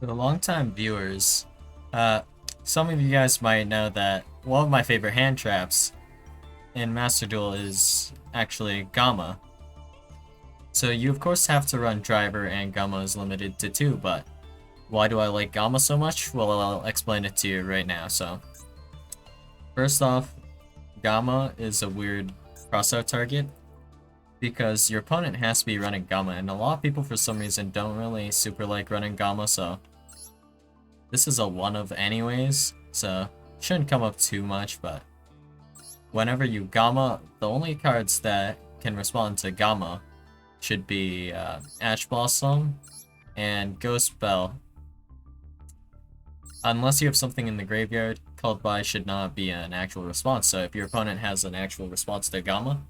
For the longtime viewers, uh, some of you guys might know that one of my favorite hand traps in Master Duel is actually Gamma. So you of course have to run Driver and Gamma is limited to 2, but why do I like Gamma so much? Well, I'll explain it to you right now. So, first off, Gamma is a weird crossout target because your opponent has to be running Gamma, and a lot of people for some reason don't really super like running Gamma, so this is a one of anyways, so shouldn't come up too much, but whenever you Gamma, the only cards that can respond to Gamma should be Ash Blossom and Ghost Bell. Unless you have something in the graveyard, called by should not be an actual response, so if your opponent has an actual response to Gamma,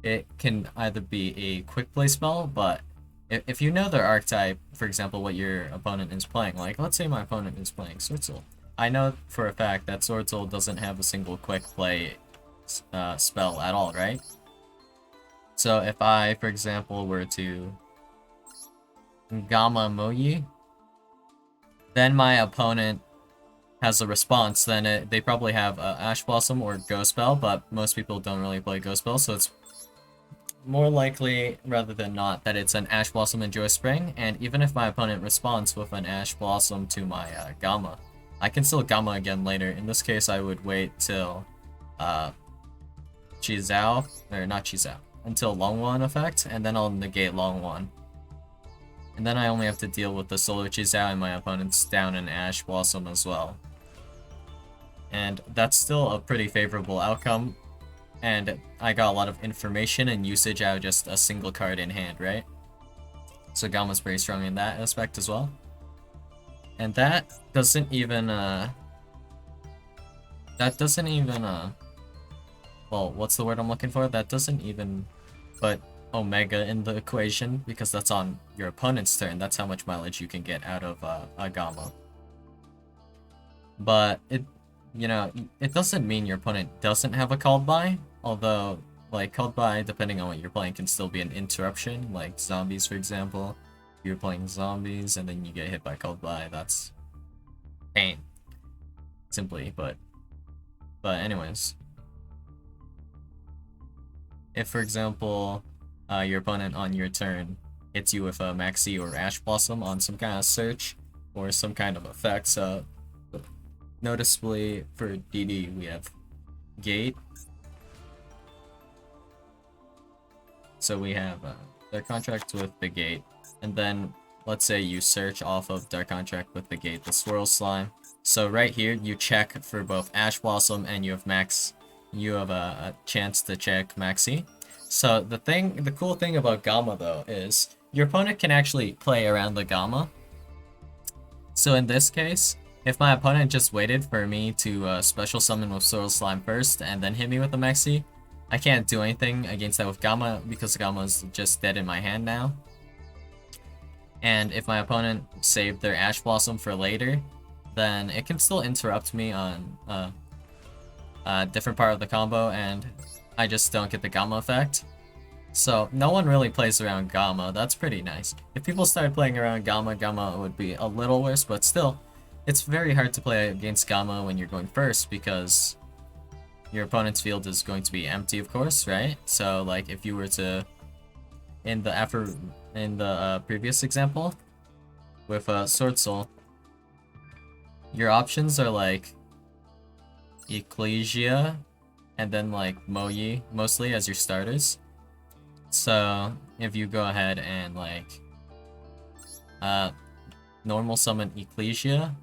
it can either be a quick play spell, but if you know their archetype, for example, what your opponent is playing, like let's say my opponent is playing Swordsoul, I know for a fact that Swordsoul doesn't have a single quick play spell at all, right? So if I, for example, were to Gamma Moyi, then my opponent has a response, then they probably have Ash Blossom or Ghost Bell, but most people don't really play Ghost Bell, so it's more likely, rather than not, that it's an Ash Blossom and Joy Spring, and even if my opponent responds with an Ash Blossom to my Gamma, I can still Gamma again later. In this case, I would wait till Chizao, or not Chizao, until Long One effect, and then I'll negate Long One. And then I only have to deal with the solo Chizao and my opponent's down an Ash Blossom as well. And that's still a pretty favorable outcome, and I got a lot of information and usage out of just a single card in hand, right? So Gamma's pretty strong in that aspect as well. And that doesn't even, well, what's the word I'm looking for? That doesn't even put Omega in the equation, because that's on your opponent's turn. That's how much mileage you can get out of a Gamma. But it doesn't mean your opponent doesn't have a called by, although, like, called by, depending on what you're playing, can still be an interruption, like zombies, for example. If you're playing zombies and then you get hit by called by, that's pain. Simply, but anyways. If, for example, your opponent on your turn hits you with a Maxi or Ash Blossom on some kind of search, or some kind of effect, so noticeably for DD we have Gate. So we have Dark Contract with the Gate, and then let's say you search off of Dark Contract with the Gate, the Swirl Slime. So right here you check for both Ash Blossom and you have a chance to check Maxi. So the cool thing about Gamma though is your opponent can actually play around the Gamma. So in this case, if my opponent just waited for me to special summon with Swirl Slime first and then hit me with the Maxi, I can't do anything against that with Gamma because Gamma is just dead in my hand now. And if my opponent saved their Ash Blossom for later, then it can still interrupt me on a different part of the combo, and I just don't get the Gamma effect. So no one really plays around Gamma. That's pretty nice. If people started playing around Gamma, Gamma would be a little worse, but still, it's very hard to play against Gamma when you're going first because your opponent's field is going to be empty, of course, right? So, like, if you were to, in the previous example with Sword Soul, your options are like Ecclesia and then like Moyi mostly as your starters. So if you go ahead and like normal summon Ecclesia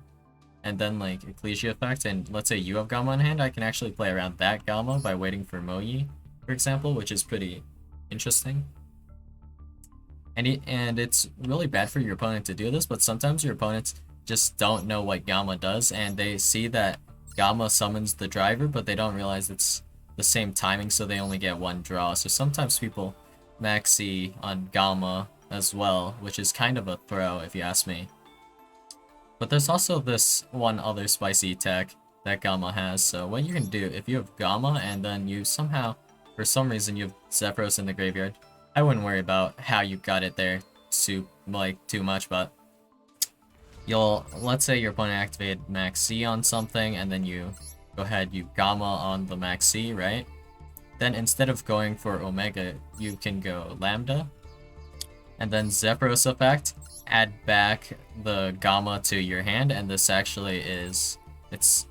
and then like Ecclesia effect, and let's say you have Gamma in hand, I can actually play around that Gamma by waiting for Moyi, for example, which is pretty interesting. And it's really bad for your opponent to do this, but sometimes your opponents just don't know what Gamma does, and they see that Gamma summons the driver, but they don't realize it's the same timing, so they only get one draw. So sometimes people Maxi on Gamma as well, which is kind of a throw if you ask me. But there's also this one other spicy tech that Gamma has, so what you can do, if you have Gamma and then you somehow, for some reason, you have Zephyros in the graveyard, I wouldn't worry about how you got it there too much, but let's say your opponent activated max C on something, and then you go ahead, you gamma on the max C, right? Then instead of going for Omega, you can go Lambda, and then Zephyros effect, add back the gamma to your hand, and this actually is, it's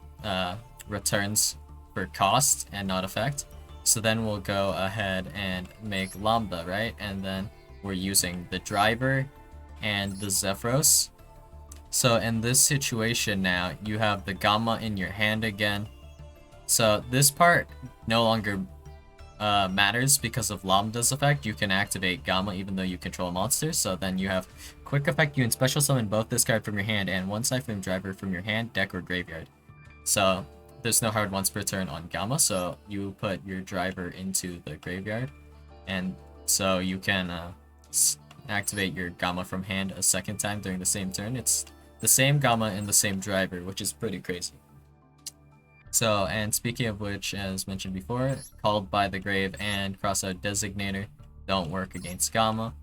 returns for cost and not effect. So then we'll go ahead and make Lambda, right? And then we're using the driver and the Zephyros. So in this situation now, you have the gamma in your hand again. So this part no longer matters because of Lambda's effect. You can activate gamma even though you control a monster. So then you have quick effect. You can special summon both this card from your hand and one Cypher driver from your hand, deck, or graveyard. So there's no hard once per turn on gamma. So you put your driver into the graveyard, and so you can activate your gamma from hand a second time during the same turn. It's the same gamma and the same driver, which is pretty crazy. So, and speaking of which, as mentioned before, Called by the Grave and Crossout Designator don't work against gamma.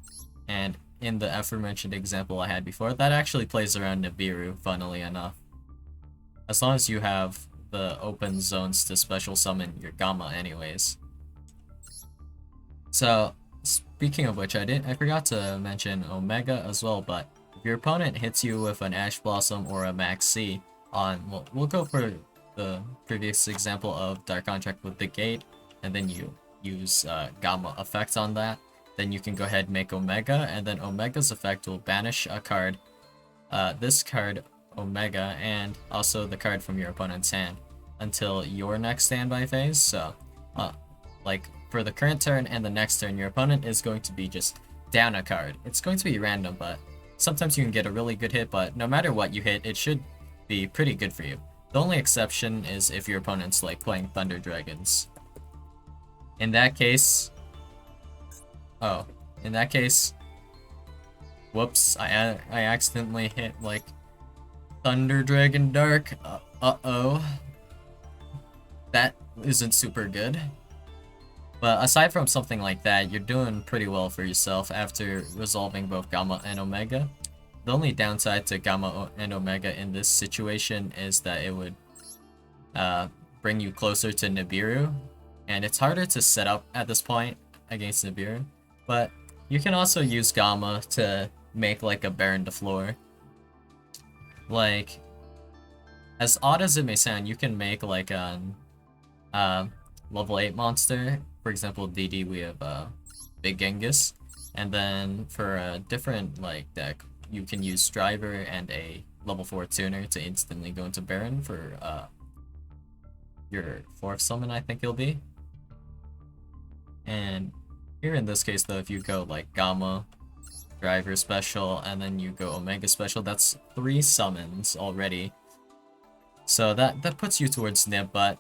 And in the aforementioned example I had before, that actually plays around Nibiru, funnily enough. As long as you have the open zones to special summon your gamma anyways. So, speaking of which, I forgot to mention Omega as well, but if your opponent hits you with an Ash Blossom or a Max C on, well, we'll go for the previous example of Dark Contract with the Gate, and then you use Gamma effect on that, then you can go ahead and make Omega, and then Omega's effect will banish a card, this card, Omega, and also the card from your opponent's hand until your next standby phase. So, like, for the current turn and the next turn, your opponent is going to be just down a card. It's going to be random, but sometimes you can get a really good hit, but no matter what you hit, it should be pretty good for you. The only exception is if your opponent's like playing Thunder Dragons. In that case, whoops, I accidentally hit like Thunder Dragon Dark. Uh-oh. That isn't super good. But aside from something like that, you're doing pretty well for yourself after resolving both Gamma and Omega. The only downside to Gamma and Omega in this situation is that it would bring you closer to Nibiru, and it's harder to set up at this point against Nibiru. But you can also use Gamma to make like a Baron de Floor. Like, as odd as it may sound, you can make like an level 8 monster. For example, DD, we have Big Genghis, and then for a different like deck, you can use Driver and a level 4 tuner to instantly go into Baron for your 4th summon, I think it'll be. And here in this case though, if you go like Gamma, Driver special, and then you go Omega special, that's 3 summons already. So that puts you towards Nib, but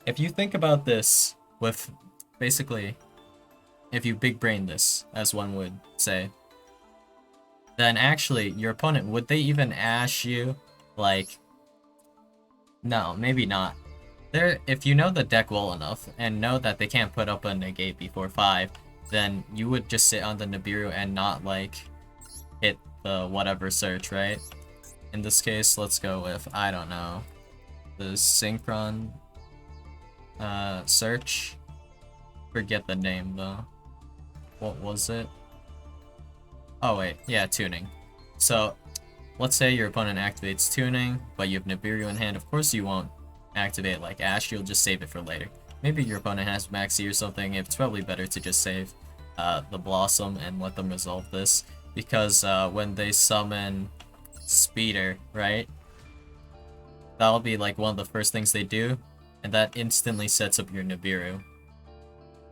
if you think about this with basically, if you big brain this, as one would say, then actually your opponent, would they even ash you? Like, no, maybe not. If you know the deck well enough and know that they can't put up a negate before 5, then you would just sit on the Nibiru and not like hit the whatever search, right? In this case, let's go with, I don't know, the Synchron search. Forget the name though. What was it? Oh wait, yeah, tuning. So, let's say your opponent activates tuning, but you have Nibiru in hand. Of course you won't activate like Ash, you'll just save it for later. Maybe your opponent has Maxi or something, it's probably better to just save the Blossom and let them resolve this. Because when they summon Speeder, right? That'll be like one of the first things they do, and that instantly sets up your Nibiru.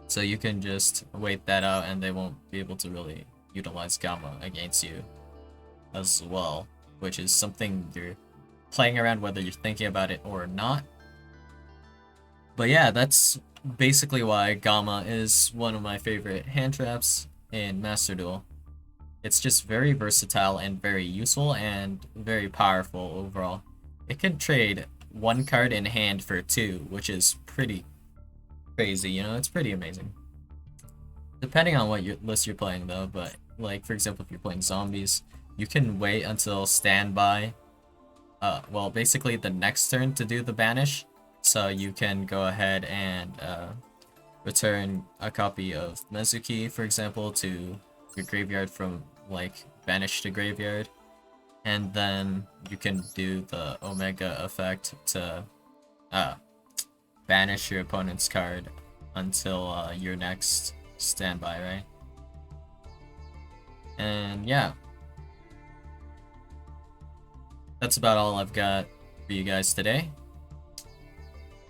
So you can just wait that out and they won't be able to really utilize Gamma against you as well, which is something you're playing around whether you're thinking about it or not. But yeah, that's basically why Gamma is one of my favorite hand traps in Master Duel. It's just very versatile and very useful and very powerful overall. It can trade 1 card in hand for 2, which is pretty crazy, you know, it's pretty amazing. Depending on what list you're playing though, but like for example if you're playing zombies, you can wait until standby. Well, basically the next turn to do the banish. So you can go ahead and return a copy of Mezuki, for example, to your graveyard from like banish to graveyard. And then you can do the Omega effect to banish your opponent's card until your next standby, right? And yeah, that's about all I've got for you guys today.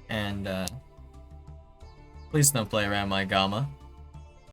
And please don't play around my Gamma.